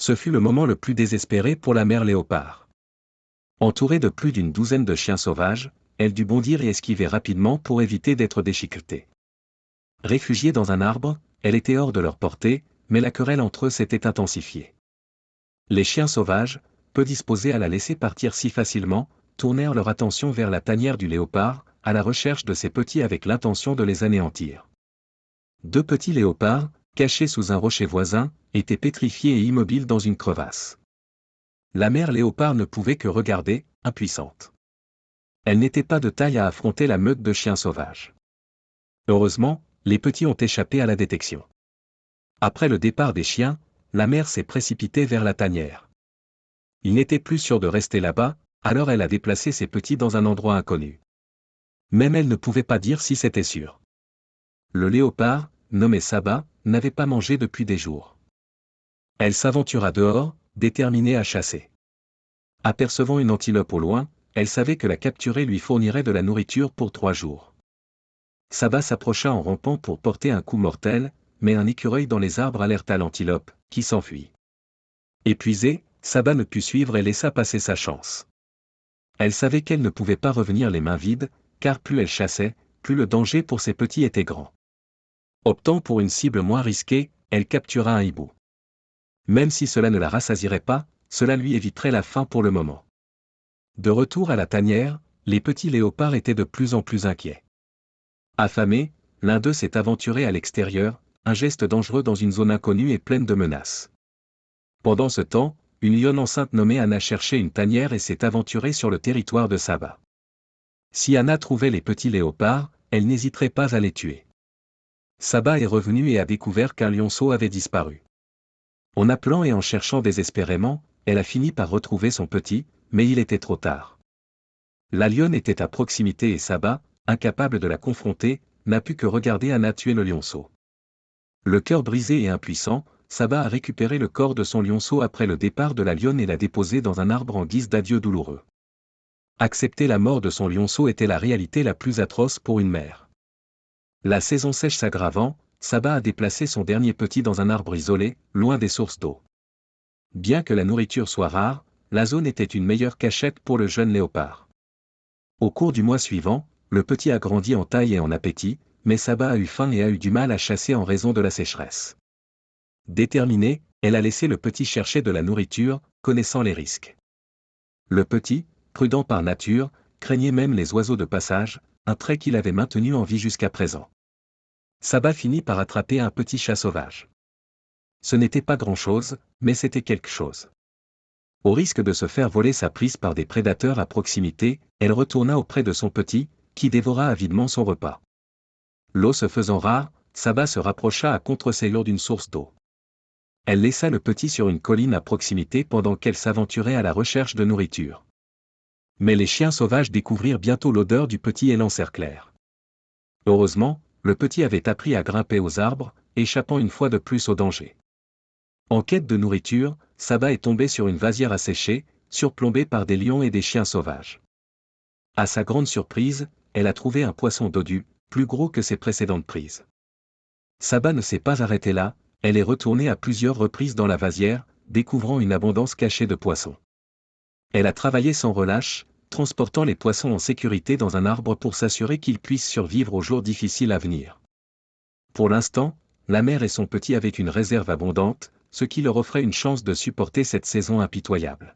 Ce fut le moment le plus désespéré pour la mère léopard. Entourée de plus d'une douzaine de chiens sauvages, elle dut bondir et esquiver rapidement pour éviter d'être déchiquetée. Réfugiée dans un arbre, elle était hors de leur portée, mais la querelle entre eux s'était intensifiée. Les chiens sauvages, peu disposés à la laisser partir si facilement, tournèrent leur attention vers la tanière du léopard, à la recherche de ses petits avec l'intention de les anéantir. Deux petits léopards, cachés sous un rocher voisin, étaient pétrifiés et immobiles dans une crevasse. La mère léopard ne pouvait que regarder, impuissante. Elle n'était pas de taille à affronter la meute de chiens sauvages. Heureusement, les petits ont échappé à la détection. Après le départ des chiens, la mère s'est précipitée vers la tanière. Il n'était plus sûr de rester là-bas, alors elle a déplacé ses petits dans un endroit inconnu. Même elle ne pouvait pas dire si c'était sûr. Le léopard, nommé Saba, n'avait pas mangé depuis des jours. Elle s'aventura dehors, déterminée à chasser. Apercevant une antilope au loin, elle savait que la capturer lui fournirait de la nourriture pour 3 jours. Saba s'approcha en rampant pour porter un coup mortel, mais un écureuil dans les arbres alerta l'antilope, qui s'enfuit. Épuisée, Saba ne put suivre et laissa passer sa chance. Elle savait qu'elle ne pouvait pas revenir les mains vides, car plus elle chassait, plus le danger pour ses petits était grand. Optant pour une cible moins risquée, elle captura un hibou. Même si cela ne la rassasierait pas, cela lui éviterait la faim pour le moment. De retour à la tanière, les petits léopards étaient de plus en plus inquiets. Affamé, l'un d'eux s'est aventuré à l'extérieur, un geste dangereux dans une zone inconnue et pleine de menaces. Pendant ce temps, une lionne enceinte nommée Anna cherchait une tanière et s'est aventurée sur le territoire de Saba. Si Anna trouvait les petits léopards, elle n'hésiterait pas à les tuer. Saba est revenue et a découvert qu'un lionceau avait disparu. En appelant et en cherchant désespérément, elle a fini par retrouver son petit, mais il était trop tard. La lionne était à proximité et Saba, incapable de la confronter, n'a pu que regarder Anna tuer le lionceau. Le cœur brisé et impuissant, Saba a récupéré le corps de son lionceau après le départ de la lionne et l'a déposé dans un arbre en guise d'adieu douloureux. Accepter la mort de son lionceau était la réalité la plus atroce pour une mère. La saison sèche s'aggravant, Saba a déplacé son dernier petit dans un arbre isolé, loin des sources d'eau. Bien que la nourriture soit rare, la zone était une meilleure cachette pour le jeune léopard. Au cours du mois suivant, le petit a grandi en taille et en appétit, mais Saba a eu faim et a eu du mal à chasser en raison de la sécheresse. Déterminée, elle a laissé le petit chercher de la nourriture, connaissant les risques. Le petit, prudent par nature, craignait même les oiseaux de passage, un trait qu'il avait maintenu en vie jusqu'à présent. Saba finit par attraper un petit chat sauvage. Ce n'était pas grand-chose, mais c'était quelque chose. Au risque de se faire voler sa prise par des prédateurs à proximité, elle retourna auprès de son petit, qui dévora avidement son repas. L'eau se faisant rare, Saba se rapprocha à contre-séglure d'une source d'eau. Elle laissa le petit sur une colline à proximité pendant qu'elle s'aventurait à la recherche de nourriture. Mais les chiens sauvages découvrirent bientôt l'odeur du petit et l'encerclèrent. Heureusement, le petit avait appris à grimper aux arbres, échappant une fois de plus au danger. En quête de nourriture, Saba est tombée sur une vasière asséchée, surplombée par des lions et des chiens sauvages. À sa grande surprise, elle a trouvé un poisson dodu, plus gros que ses précédentes prises. Saba ne s'est pas arrêtée là, elle est retournée à plusieurs reprises dans la vasière, découvrant une abondance cachée de poissons. Elle a travaillé sans relâche, transportant les poissons en sécurité dans un arbre pour s'assurer qu'ils puissent survivre aux jours difficiles à venir. Pour l'instant, la mère et son petit avaient une réserve abondante, ce qui leur offrait une chance de supporter cette saison impitoyable.